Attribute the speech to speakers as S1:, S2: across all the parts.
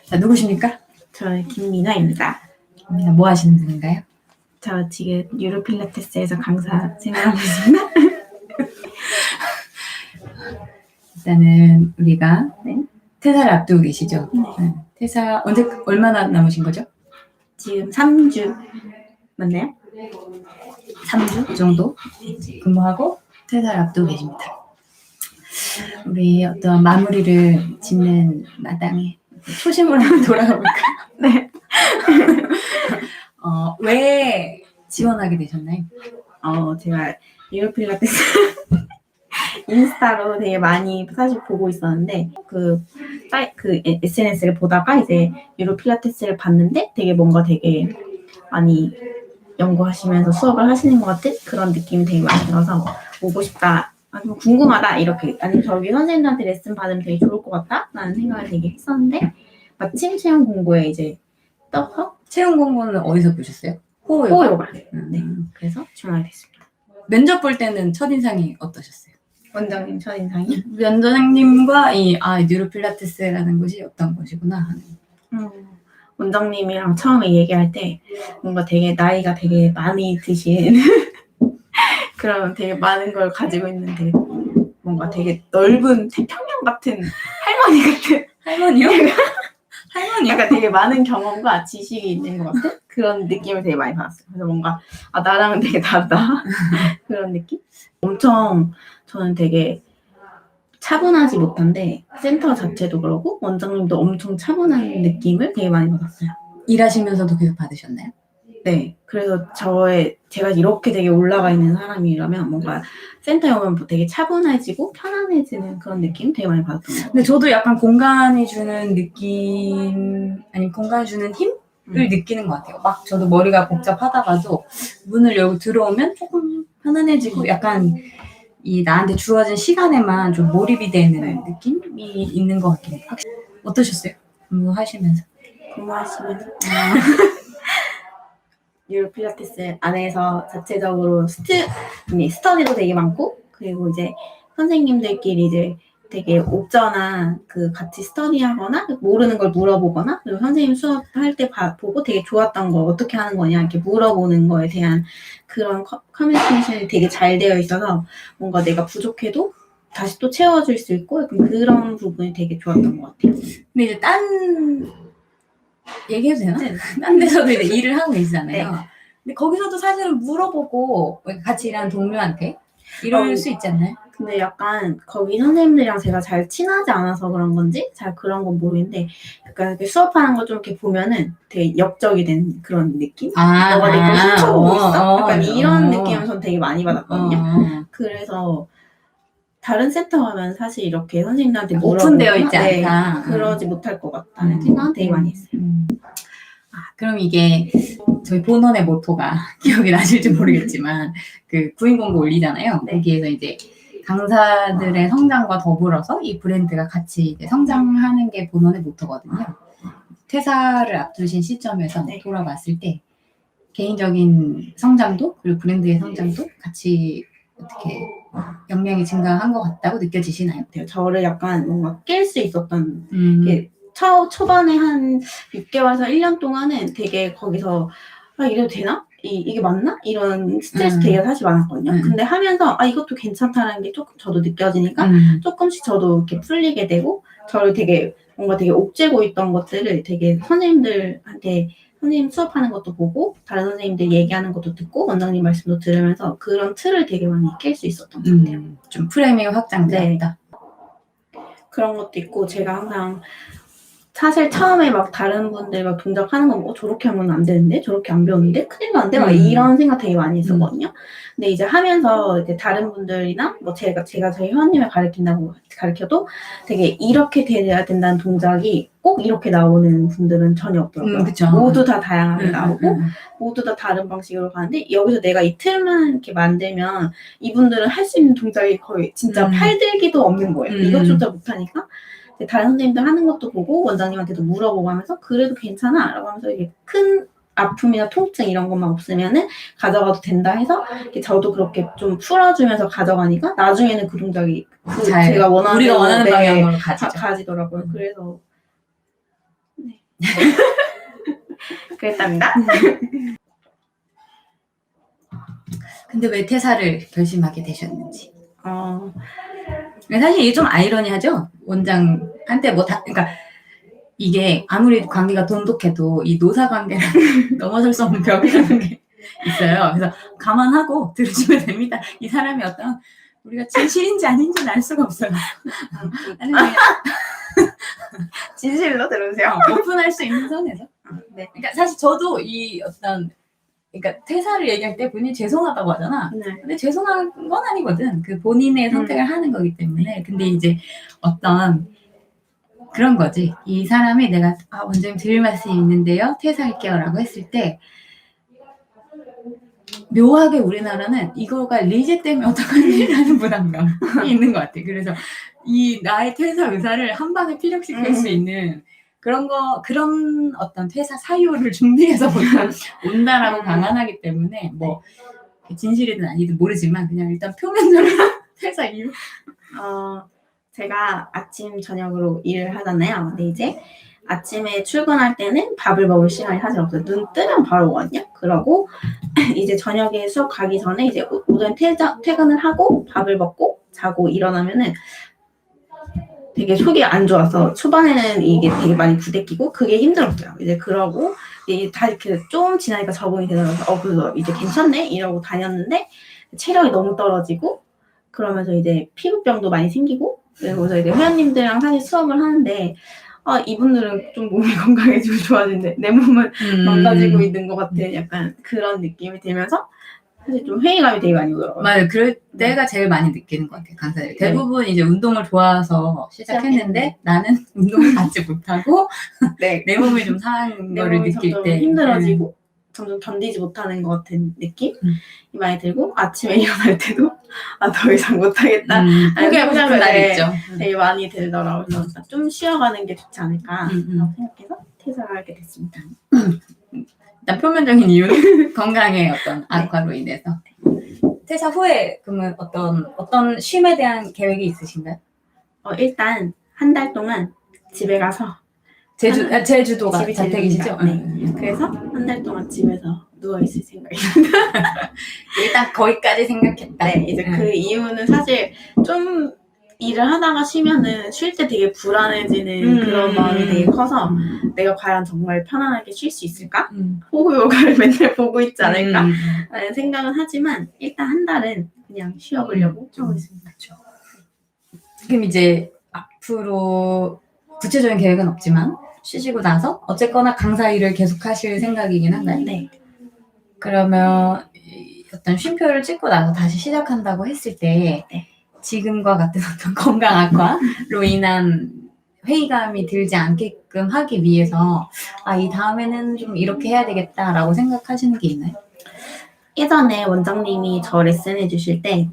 S1: 자, 누구십니까?
S2: 저는 김민아입니다.
S1: 뭐 하시는 분인가요?
S2: 저 지금 유로필라테스에서 강사 생활하고 있습니다.
S1: 일단은 우리가
S2: 네.
S1: 퇴사를 앞두고 계시죠?
S2: 네.
S1: 퇴사 얼마나 남으신 거죠?
S2: 지금 3주 맞나요?
S1: 3주 정도 근무하고 퇴사를 앞두고 계십니다. 우리 어떤 마무리를 짓는 마당에 초심으로 한번 돌아가 볼까요?
S2: 네.
S1: 왜 지원하게 되셨나요?
S2: 제가 유로필라테스 인스타로 되게 많이 사실 보고 있었는데 그 SNS를 보다가 이제 유로필라테스를 봤는데 되게 뭔가 되게 많이 연구하시면서 수업을 하시는 것 같은 그런 느낌이 되게 많이 들어서 오고 싶다. 아니면 궁금하다 이렇게 아니면 저기 선생님한테 레슨 받으면 되게 좋을 것 같다 라는 생각을 되게 했었는데 마침 체험 공고에 이제 떠서
S1: 체험 공고는 어디서 보셨어요?
S2: 호요가 네 그래서 지원하게 됐습니다.
S1: 면접 볼 때는 첫인상이 어떠셨어요?
S2: 원장님 첫인상이
S1: 원장님과 뉴로필라테스라는 곳이 어떤 곳이구나 하는.
S2: 원장님이랑 처음에 얘기할 때 뭔가 되게 나이가 되게 많이 드신 그런 되게 많은 걸 가지고 있는 되게 뭔가 되게 넓은 태평양 같은 할머니 같은
S1: 할머니요? 할머니?
S2: 약간 되게 많은 경험과 지식이 있는 것 같은 그런 느낌을 되게 많이 받았어요. 그래서 뭔가 나랑은 되게 다르다 그런 느낌? 엄청 저는 되게 차분하지 못한데 센터 자체도 그렇고 원장님도 엄청 차분한 느낌을 되게 많이 받았어요.
S1: 일하시면서도 계속 받으셨나요?
S2: 네. 그래서 제가 이렇게 되게 올라가 있는 사람이라면 뭔가 센터에 오면 되게 차분해지고 편안해지는 그런 느낌 되게 많이 받았던 것 같아요.
S1: 근데 저도 약간 공간이 주는 느낌, 아니 공간이 주는 힘을 느끼는 것 같아요. 막 저도 머리가 복잡하다가도 문을 열고 들어오면 조금 편안해지고 약간 이 나한테 주어진 시간에만 좀 몰입이 되는 느낌이 있는 것 같아요. 어떠셨어요? 근무하시면서?
S2: 유로필라테스 안에서 자체적으로 스터디도 되게 많고 그리고 이제 선생님들끼리 이제 되게 옥저나 같이 스터디하거나 모르는 걸 물어보거나 그리고 선생님 수업할 때 보고 되게 좋았던 거 어떻게 하는 거냐 이렇게 물어보는 거에 대한 그런 커뮤니케이션이 되게 잘 되어 있어서 뭔가 내가 부족해도 다시 또 채워줄 수 있고 약간 그런 부분이 되게 좋았던 것 같아요.
S1: 근데 이제 얘기해도 되나? 네. 딴 데서도 이제 일을 하고 계시잖아요. 네. 근데 거기서도 사실은 물어보고 같이 일하는 동료한테 이럴 수 있지 않나요?
S2: 근데 약간 거기 선생님들이랑 제가 잘 친하지 않아서 그런 건지 잘 그런 건 모르겠는데 약간 이렇게 수업하는 거 좀 이렇게 보면은 되게 역적이 된 그런 느낌? 너가 내 걸 훔쳐보고 있어? 약간 이런 느낌을 전 되게 많이 받았거든요. 그래서 다른 센터 가면 사실 이렇게 선생님들한테
S1: 오픈되어 있지 않다.
S2: 그러지 못할 것 같다는 생각은 되게 많이 했어요.
S1: 그럼 이게 저희 본원의 모토가 기억이 나실지 모르겠지만 구인 공고 올리잖아요. 네. 거기에서 이제 강사들의 성장과 더불어서 이 브랜드가 같이 이제 성장하는 게 본원의 모토거든요. 퇴사를 앞두신 시점에서 돌아봤을 때 개인적인 성장도 그리고 브랜드의 성장도 같이 어떻게 역량이 증가한 것 같다고 느껴지시나요?
S2: 저를 약간 뭔가 깰 수 있었던 게 초반에 한 6개월에서 1년 동안은 되게 거기서 이래도 되나? 이게 맞나? 이런 스트레스 되게 사실 많았거든요. 근데 하면서 이것도 괜찮다는 게 조금 저도 느껴지니까 조금씩 저도 이렇게 풀리게 되고 저를 되게 뭔가 되게 옥죄고 있던 것들을 되게 선생님들한테 선생님 수업하는 것도 보고 다른 선생님들 얘기하는 것도 듣고 원장님 말씀도 들으면서 그런 틀을 되게 많이 깰 수 있었던 것 같아요.
S1: 좀 프레임이 확장되었다.
S2: 네. 그런 것도 있고 제가 항상 사실 처음에 막 다른 분들 막 동작하는 거 저렇게 하면 안 되는데 저렇게 안 배웠는데 큰일 나는데 막 이런 생각 되게 많이 했었거든요. 근데 이제 하면서 이제 다른 분들이나 뭐 제가 저희 회원님을 가르쳐도 되게 이렇게 돼야 된다는 동작이 꼭 이렇게 나오는 분들은 전혀 없더라고요. 모두 다 다양하게 나오고 모두 다 다른 방식으로 가는데 여기서 내가 이 틀만 이렇게 만들면 이분들은 할 수 있는 동작이 거의 진짜 팔들기도 없는 거예요. 이것조차 못하니까 다른 선생님들 하는 것도 보고 원장님한테도 물어보고 하면서 그래도 괜찮아 라고 하면서 이게 큰 아픔이나 통증 이런 것만 없으면은 가져가도 된다 해서 저도 그렇게 좀 풀어주면서 가져가니까 나중에는 그 동작이 제가 원하는
S1: 우리가 원하는 방향으로
S2: 가지더라고요. 그래서 그랬답니다.
S1: 근데 왜 퇴사를 결심하게 되셨는지.
S2: 어,
S1: 사실 이게 좀 아이러니하죠? 원장한테 뭐 그러니까 이게 아무리 관계가 돈독해도 이 노사 관계는 넘어설 수 없는 벽이라는 게 있어요. 그래서 감안하고 들으시면 됩니다. 이 사람이 어떤 우리가 진실인지 아닌지는 알 수가 없어요. 아니면
S2: 진실로 들으세요.
S1: 오픈할 수 있는 선에서.
S2: 네.
S1: 그러니까 사실 저도 이 어떤 그러니까 퇴사를 얘기할 때 본인이 죄송하다고 하잖아.
S2: 네.
S1: 근데 죄송한 건 아니거든. 그 본인의 선택을 하는 거기 때문에. 근데 이제 어떤 그런 거지. 이 사람이 내가 원장님 드릴 말씀이 있는데요. 퇴사할게요 라고 했을 때 묘하게 우리나라는 이거가 리제 때문에 어떡하지라는 부담감이 있는 것 같아. 그래서 이 나의 퇴사 의사를 한 방에 피력시킬 수 있는 그런 어떤 퇴사 사유를 준비해서 보통 온다라고 강안하기 때문에 뭐 진실이든 아니든 모르지만 그냥 일단 표면적으로 퇴사 이유.
S2: 제가 아침 저녁으로 일을 하잖아요. 근데 이제 아침에 출근할 때는 밥을 먹을 시간이 사실 없어요. 눈 뜨면 바로 오거든요. 그러고 이제 저녁에 수업 가기 전에 이제 오전 퇴근을 하고 밥을 먹고 자고 일어나면은 되게 속이 안 좋아서 초반에는 이게 되게 많이 부대끼고 그게 힘들었어요. 이제 그러고 이제 다 이렇게 좀 지나니까 적응이 되면서 그래서 이제 괜찮네 이러고 다녔는데 체력이 너무 떨어지고 그러면서 이제 피부병도 많이 생기고 그래서 이제 회원님들이랑 사실 수업을 하는데 이분들은 좀 몸이 건강해지고 좋아지는데 내 몸은 망가지고 있는 것 같은 약간 그런 느낌이 들면서 사실 좀 회의감이 되게 많이 오더라고요.
S1: 맞아요. 그럴 때가 제일 많이 느끼는 것 같아요. 강사들. 대부분 이제 운동을 좋아서 시작했는데 나는 운동을 받지 못하고 내 몸이 좀 상한 거를 느낄 때
S2: 힘들어지고 점점 견디지 못하는 것 같은 느낌이 많이 들고 아침에 일어날 때도 더 이상 못하겠다.
S1: 포기하고 싶은 날이 있죠.
S2: 되게 많이 들더라고요. 그래서 좀 쉬어가는 게 좋지 않을까 생각해서 퇴사를 하게 됐습니다.
S1: 일단 표면적인 이유는 건강의 어떤 악화로 인해서. 퇴사 후에 그러면 어떤 쉼에 대한 계획이 있으신가요?
S2: 일단 한 달 동안 집에 가서
S1: 제주도가
S2: 집이
S1: 자택이시죠?
S2: 네. 그래서 한 달 동안 집에서 누워있을 생각입니다.
S1: 일단 거기까지 생각했다.
S2: 네, 이제 그 이유는 사실 좀 일을 하다가 쉬면은 쉴 때 되게 불안해지는 그런 마음이 되게 커서 내가 과연 정말 편안하게 쉴 수 있을까? 호흡 요가를 맨날 보고 있지 않을까? 라는 생각은 하지만 일단 한 달은 그냥 쉬어보려고 하고 있습니다.
S1: 그럼 이제 앞으로 구체적인 계획은 없지만 쉬시고 나서 어쨌거나 강사 일을 계속 하실 생각이긴 한가요?
S2: 네.
S1: 그러면 어떤 쉼표를 찍고 나서 다시 시작한다고 했을 때 지금과 같은 어떤 건강 악화로 인한 회의감이 들지 않게끔 하기 위해서 이 다음에는 좀 이렇게 해야 되겠다라고 생각하시는 게 있나요?
S2: 예전에 원장님이 저 레슨해 주실 때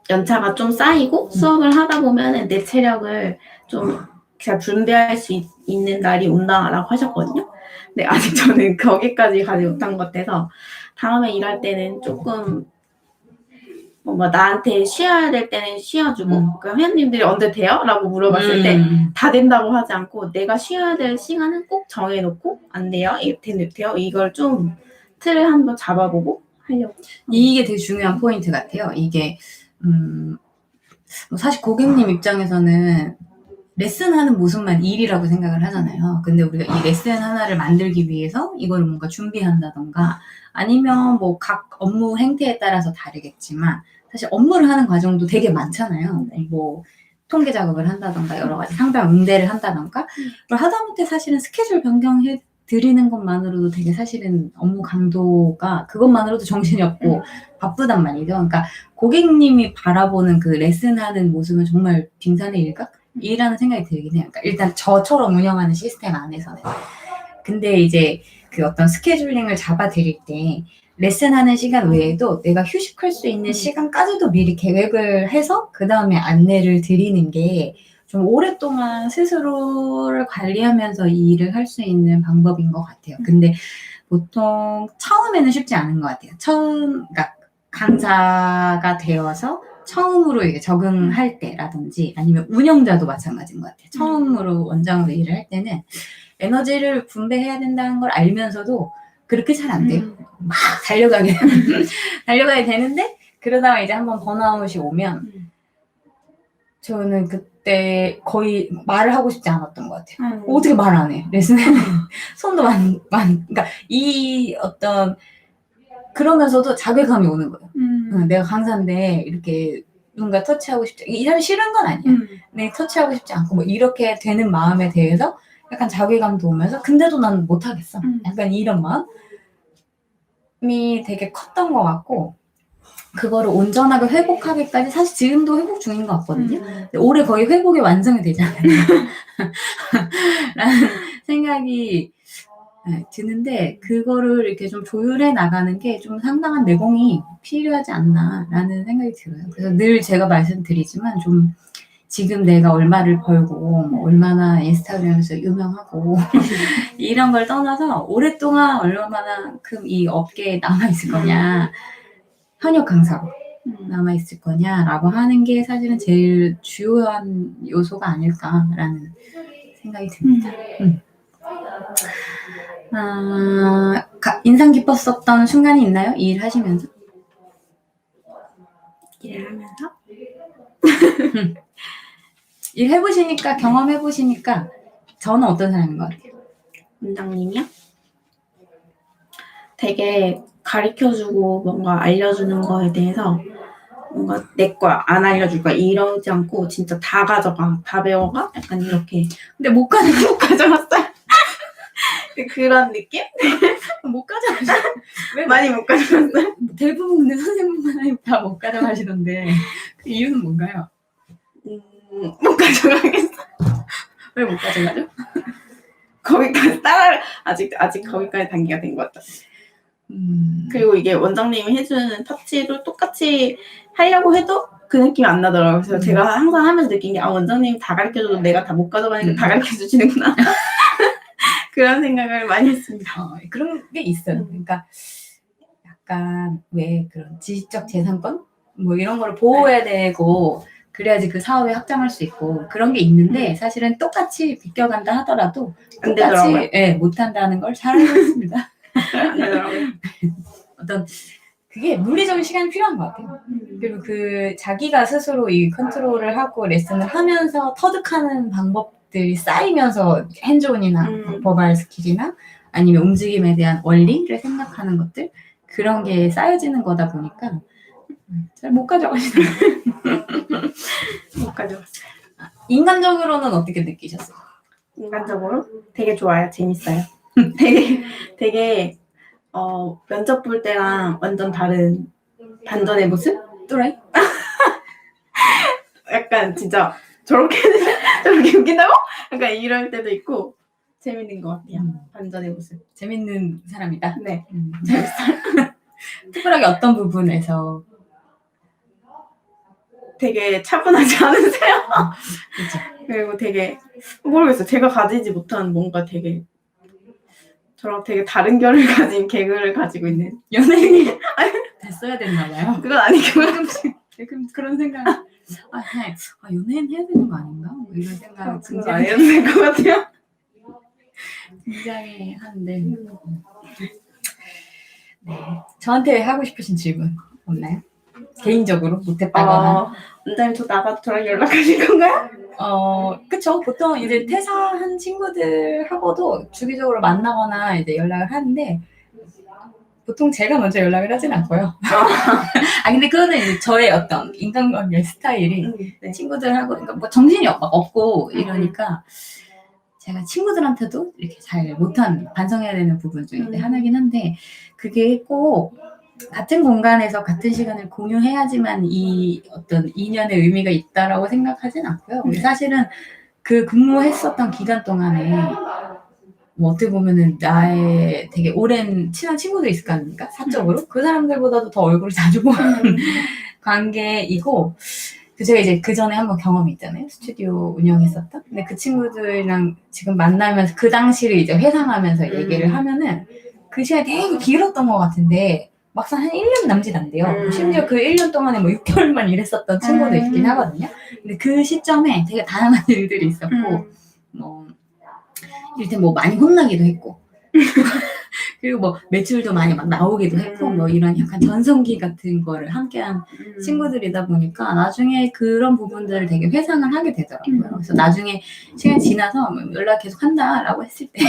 S2: 연차가 좀 쌓이고 수업을 하다 보면 내 체력을 좀 잘 분배할 수 있는 날이 온다라고 하셨거든요. 근데 아직 저는 거기까지 가지 못한 것 같아서 다음에 일할 때는 조금 뭔가 나한테 쉬어야 될 때는 쉬어주고 그러니까 회원님들이 언제 돼요? 라고 물어봤을 때 다 된다고 하지 않고 내가 쉬어야 될 시간은 꼭 정해놓고 안 돼요? 돼요? 이걸 좀 틀을 한번 잡아보고 하려고.
S1: 이게 되게 중요한 포인트 같아요. 이게 사실 고객님 입장에서는 레슨하는 모습만 일이라고 생각을 하잖아요. 근데 우리가 이 레슨 하나를 만들기 위해서 이걸 뭔가 준비한다던가 아니면 뭐 각 업무 행태에 따라서 다르겠지만 사실 업무를 하는 과정도 되게 많잖아요. 뭐 통계 작업을 한다던가 여러 가지 상담 응대를 한다던가 그걸 하다못해 사실은 스케줄 변경해 드리는 것만으로도 되게 사실은 업무 강도가 그것만으로도 정신이 없고 바쁘단 말이죠. 그러니까 고객님이 바라보는 그 레슨하는 모습은 정말 빙산의 일각이라는 생각이 들긴 해요. 그러니까 일단 저처럼 운영하는 시스템 안에서는. 근데 이제 그 어떤 스케줄링을 잡아드릴 때 레슨하는 시간 외에도 내가 휴식할 수 있는 시간까지도 미리 계획을 해서 그 다음에 안내를 드리는 게 좀 오랫동안 스스로를 관리하면서 이 일을 할 수 있는 방법인 것 같아요. 근데 보통 처음에는 쉽지 않은 것 같아요. 그러니까 강사가 되어서 처음으로 이게 적응할 때라든지 아니면 운영자도 마찬가지인 것 같아요. 처음으로 원장으로 일을 할 때는 에너지를 분배해야 된다는 걸 알면서도 그렇게 잘 안 돼요. 막 달려가게 되는데 그러다가 이제 한번 번아웃이 오면 저는 그때 거의 말을 하고 싶지 않았던 것 같아요. 어떻게 말 안 해? 레슨에 손도 그러니까 이 어떤 그러면서도 자괴감이 오는 거예요. 내가 강사인데 이렇게 누군가 터치하고 싶지 이 사람이 싫은 건 아니야. 근데 터치하고 싶지 않고 뭐 이렇게 되는 마음에 대해서 약간 자괴감도 오면서 근데도 난 못하겠어. 약간 이런 마음이 되게 컸던 것 같고 그거를 온전하게 회복하기까지 사실 지금도 회복 중인 것 같거든요. 근데 올해 거의 회복이 완성이 되지 않았나 라는 생각이 드는데 그거를 이렇게 좀 조율해 나가는 게 좀 상당한 내공이 필요하지 않나라는 생각이 들어요. 그래서 늘 제가 말씀드리지만 좀 지금 내가 얼마를 벌고 뭐 얼마나 인스타그램에서 유명하고 이런 걸 떠나서 오랫동안 얼마만큼 이 업계에 남아있을 거냐 현역 강사로 남아있을 거냐라고 하는 게 사실은 제일 주요한 요소가 아닐까라는 생각이 듭니다. 인상 깊었었던 순간이 있나요? 이 일 하시면서?
S2: 일을 하면서?
S1: 일 해보시니까 경험해보시니까 저는 어떤 사람인 것 같아요?
S2: 원장님이요? 되게 가르쳐주고 뭔가 알려주는 거에 대해서 뭔가 내 거야 안 알려줄 거야 이러지 않고 진짜 다 가져가 다 배워가 약간 이렇게
S1: 근데 못
S2: 가져갔어요. 그런 느낌?
S1: 못 가져가시죠? 왜
S2: 많이 못 가져갔어요.
S1: 대부분 근데 선생님만 다 못 가져가시던데 그 이유는 뭔가요?
S2: 못 가져가겠어.
S1: 왜 못 가져가죠?
S2: 거기까지 아직 거기까지 단계가 된 것 같아요. 그리고 이게 원장님이 해주는 터치도 똑같이 하려고 해도 그 느낌이 안 나더라고요. 그래서 제가 항상 하면서 느낀 게 원장님이 다 가르쳐줘도 내가 다 못 가져가니까 다 가르쳐주시는구나. 그런 생각을 많이 했습니다.
S1: 그런 게 있어요. 그러니까 약간 왜 그런 지식적 재산권? 뭐 이런 거를 보호해야 되고 그래야지 그 사업에 확장할 수 있고 그런 게 있는데 사실은 똑같이 비껴간다 하더라도
S2: 안 되더라고요.
S1: 못한다는 걸 잘 알고 있습니다.
S2: 안 되더라고요.
S1: 어떤 그게 물리적인 시간이 필요한 것 같아요. 그리고 그 자기가 스스로 이 컨트롤을 하고 레슨을 하면서 터득하는 방법들이 쌓이면서 핸즈온이나 버발 스킬이나 아니면 움직임에 대한 원리를 생각하는 것들 그런 게 쌓여지는 거다 보니까 잘 못 가져가시더라고요.
S2: 못 가져갔어요.
S1: 인간적으로는 어떻게 느끼셨어요?
S2: 인간적으로 되게 좋아요. 재밌어요. 되게 면접 볼 때랑 완전 다른 반전의 모습?
S1: 또라이?
S2: 약간 진짜 저렇게 웃긴다고? 약간 이럴 때도 있고 재밌는 것 같아요. 반전의 모습.
S1: 재밌는 사람이다.
S2: 네.
S1: 재밌어요. 특별하게 어떤 부분에서
S2: 되게 차분하지 않으세요?
S1: 그렇죠.
S2: 그리고 되게 모르겠어요. 제가 가지지 못한 뭔가 되게 저랑 되게 다른 결을 가진 개그를 가지고 있는
S1: 연예인이 됐어야 됐나 봐요.
S2: 그건 아니고
S1: 가끔 그런 생각. 그냥 연예인 해야 되는 거 아닌가? 뭐 이런 생각
S2: 그건 안 해도 될 것 같아요.
S1: 굉장히 하는데. 네. 저한테 하고 싶으신 질문 없나요? 개인적으로 못했다거나.
S2: 원장님 저랑 연락하실 건가요?
S1: 그쵸. 보통 이제 퇴사한 친구들하고도 주기적으로 만나거나 이제 연락을 하는데 보통 제가 먼저 연락을 하진 않고요. 근데 그거는 이제 저의 어떤 인간관계 스타일이
S2: 네.
S1: 친구들하고 그러니까 뭐 정신이 막 없고 이러니까 제가 친구들한테도 이렇게 잘 못한 반성해야 되는 부분 중에 하나긴 한데 그게 꼭 같은 공간에서 같은 시간을 공유해야지만 이 어떤 인연의 의미가 있다라고 생각하진 않고요. 사실은 그 근무했었던 기간 동안에 뭐 어떻게 보면은 나의 되게 오랜 친한 친구도 있을 거 아닙니까? 사적으로 그 사람들보다도 더 얼굴을 자주 보는 관계이고 제가 이제 그 전에 한번 경험이 있잖아요. 스튜디오 운영했었던. 근데 그 친구들이랑 지금 만나면서 그 당시를 이제 회상하면서 얘기를 하면은 그 시간이 되게 길었던 것 같은데 막상 한 1년 남짓 안 돼요. 심지어 그 1년 동안에 뭐 6개월만 일했었던 친구도 있긴 하거든요. 근데 그 시점에 되게 다양한 일들이 있었고, 뭐, 일단 뭐 많이 혼나기도 했고, 그리고 뭐 매출도 많이 막 나오기도 했고, 뭐 이런 약간 전성기 같은 거를 함께한 친구들이다 보니까 나중에 그런 부분들을 되게 회상을 하게 되더라고요. 그래서 나중에 시간이 지나서 뭐 연락 계속 한다라고 했을 때,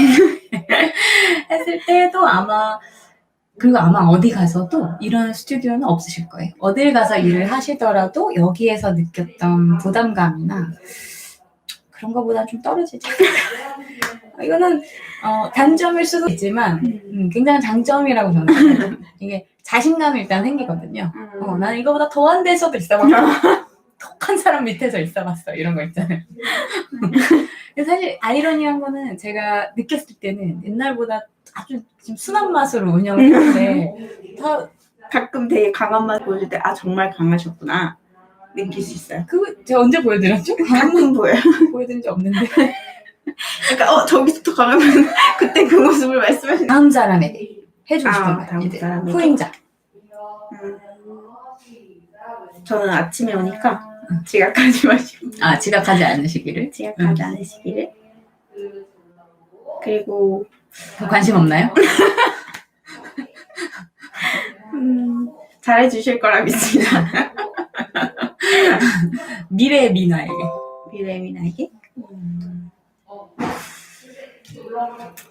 S1: 했을 때도 아마, 그리고 아마 어디 가서도 이런 스튜디오는 없으실 거예요. 어딜 가서 일을 하시더라도 여기에서 느꼈던 부담감이나 그런 거보다 좀 떨어지지 않을까. 이거는 단점일 수도 있지만 굉장히 장점이라고 저는 생각해요. 이게 자신감이 일단 생기거든요. 나는 이거보다 더한 데서도 있어봤고 톡한 사람 밑에서 있어봤어 이런 거 있잖아요. 사실 아이러니한 거는 제가 느꼈을 때는 옛날보다 아주 지금 순한 맛으로 운영을 하는데 다
S2: 가끔 되게 강한 맛 보여줄 때 아 정말 강하셨구나 느낄 수 있어요.
S1: 그거 제가 언제 보여드렸죠?
S2: 가끔 보여요.
S1: 보여드린 적 없는데.
S2: 그러니까 저기서 또 강하면 그때 그 모습을 말씀하시는.
S1: 다음 사람에게 해주고 싶은 말.
S2: 다음 사람에게.
S1: 후임자.
S2: 저는 아침에 오니까 지각하지 마시고.
S1: 지각하지 않으시기를.
S2: 지각하지 않으시기를. 그리고
S1: 관심 없나요?
S2: 잘해주실 거라 믿습니다.
S1: 미래의 미나에게.
S2: 미래의 미나에게.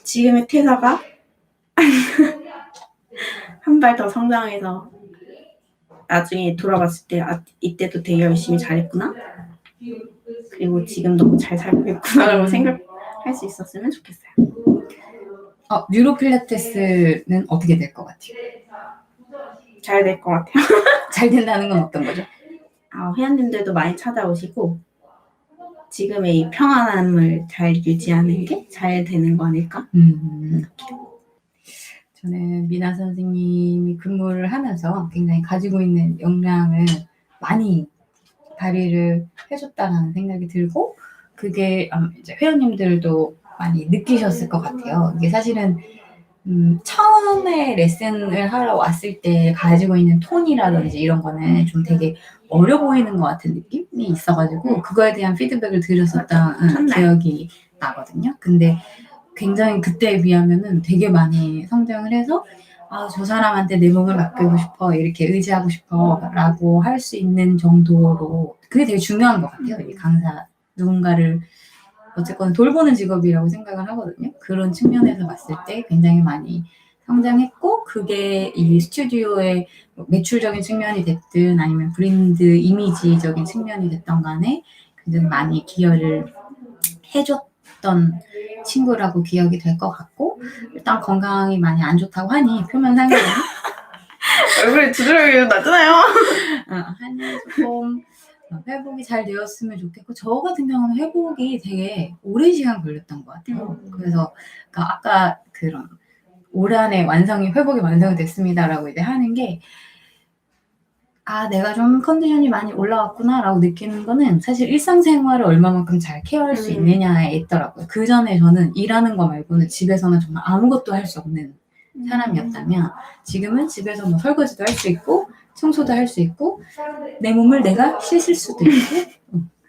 S2: 지금의 태사가 한 발 더 성장해서 나중에 돌아봤을 때 이때도 되게 열심히 잘했구나. 그리고 지금 너무 잘 살고 있구나라고 생각할 수 있었으면 좋겠어요.
S1: 뉴로 필라테스는 어떻게 될 것 같아요?
S2: 잘 될 것 같아요.
S1: 잘 된다는 건 어떤 거죠?
S2: 회원님들도 많이 찾아오시고 지금의 이 평안함을 잘 유지하는 게 잘 되는 거 아닐까?
S1: 저는 미나 선생님이 근무를 하면서 굉장히 가지고 있는 역량을 많이 발휘를 해줬다는 생각이 들고 그게 이제 회원님들도 많이 느끼셨을 것 같아요. 이게 사실은 처음에 레슨을 하러 왔을 때 가지고 있는 톤이라든지 이런 거는 좀 되게 어려 보이는 것 같은 느낌이 있어가지고 그거에 대한 피드백을 드렸었던 기억이 나거든요. 근데 굉장히 그때에 비하면은 되게 많이 성장을 해서 저 사람한테 내 몸을 맡기고 싶어 이렇게 의지하고 싶어 라고 할 수 있는 정도로 그게 되게 중요한 것 같아요. 이 강사 누군가를 어쨌건 돌보는 직업이라고 생각을 하거든요. 그런 측면에서 봤을 때 굉장히 많이 성장했고 그게 이 스튜디오의 매출적인 측면이 됐든 아니면 브랜드 이미지적인 측면이 됐던 간에 굉장히 많이 기여를 해줬던 친구라고 기억이 될 것 같고 일단 건강이 많이 안 좋다고 하니 표면상으로는
S2: 얼굴이 두드러기가 나잖아요.
S1: 하니 조금 회복이 잘 되었으면 좋겠고 저 같은 경우는 회복이 되게 오랜 시간 걸렸던 것 같아요. 그래서 그러니까 아까 그런 올 한해 회복이 완성이 됐습니다라고 이제 하는 게 내가 좀 컨디션이 많이 올라왔구나라고 느끼는 거는 사실 일상생활을 얼마만큼 잘 케어할 수 있느냐에 있더라고요. 그 전에 저는 일하는 거 말고는 집에서는 정말 아무것도 할 수 없는 사람이었다면 지금은 집에서 뭐 설거지도 할 수 있고 청소도 할 수 있고 내 몸을 내가 씻을 수도 있고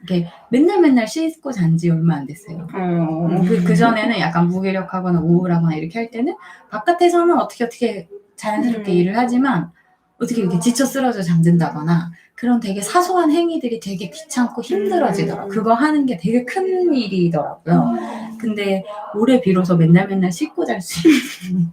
S1: 이렇게 맨날 씻고 잔 지 얼마 안 됐어요. 그 전에는 약간 무기력하거나 우울하거나 이렇게 할 때는 바깥에서는 어떻게 자연스럽게 일을 하지만 어떻게 이렇게 지쳐 쓰러져 잠든다거나 그런 되게 사소한 행위들이 되게 귀찮고 힘들어지더라고요. 그거 하는 게 되게 큰 일이더라고요. 근데 올해 비로소 맨날 씻고 잘 수 있는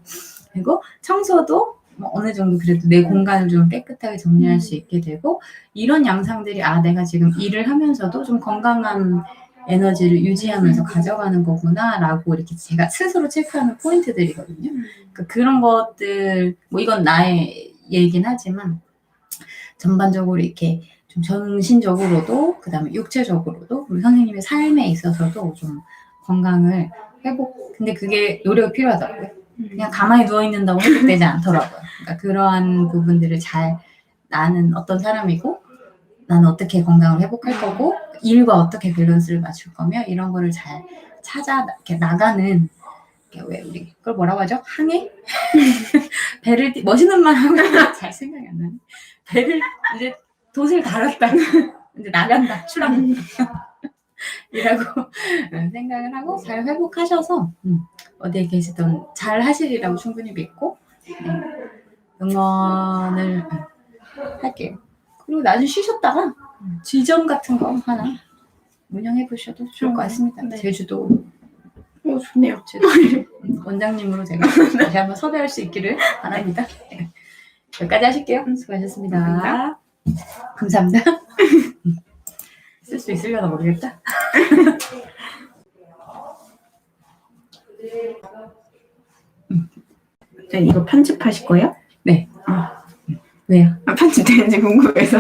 S1: 그리고 청소도 뭐 어느 정도 그래도 내 공간을 좀 깨끗하게 정리할 수 있게 되고 이런 양상들이 내가 지금 일을 하면서도 좀 건강한 에너지를 유지하면서 가져가는 거구나라고 이렇게 제가 스스로 체크하는 포인트들이거든요. 그러니까 그런 것들 뭐 이건 나의 얘기긴 하지만 전반적으로 이렇게 좀 정신적으로도 그다음에 육체적으로도 우리 선생님의 삶에 있어서도 좀 건강을 근데 그게 노력이 필요하더라고요. 그냥 가만히 누워있는다고 회복되지 않더라고요. 그러니까 그러한 부분들을 나는 어떤 사람이고 나는 어떻게 건강을 회복할 거고 일과 어떻게 밸런스를 맞출 거며 이런 거를 잘 찾아 이렇게 나가는 왜 우리 그걸 뭐라고 하죠? 항해? 배를 멋있는 말 하고 잘 생각이 안 나네. 배를 이제 돛을 달았다. 이제 나간다. 출항. 이라고 생각을 하고 잘 회복하셔서 어디에 계시던 잘 하시리라고 충분히 믿고 응원을 할게요. 그리고 나중에 쉬셨다가 지점 같은 거 하나 운영해 보셔도 좋을 것 같습니다.
S2: 네.
S1: 제주도
S2: 좋네요.
S1: 원장님으로 제가 다시 한번 섭외할 수 있기를 바랍니다. 네. 여기까지 하실게요. 수고하셨습니다. 감사합니다. 쓸 수 있으려나 모르겠다.
S2: 이거 편집하실 거예요?
S1: 네. 왜요?
S2: 편집되는지 궁금해서.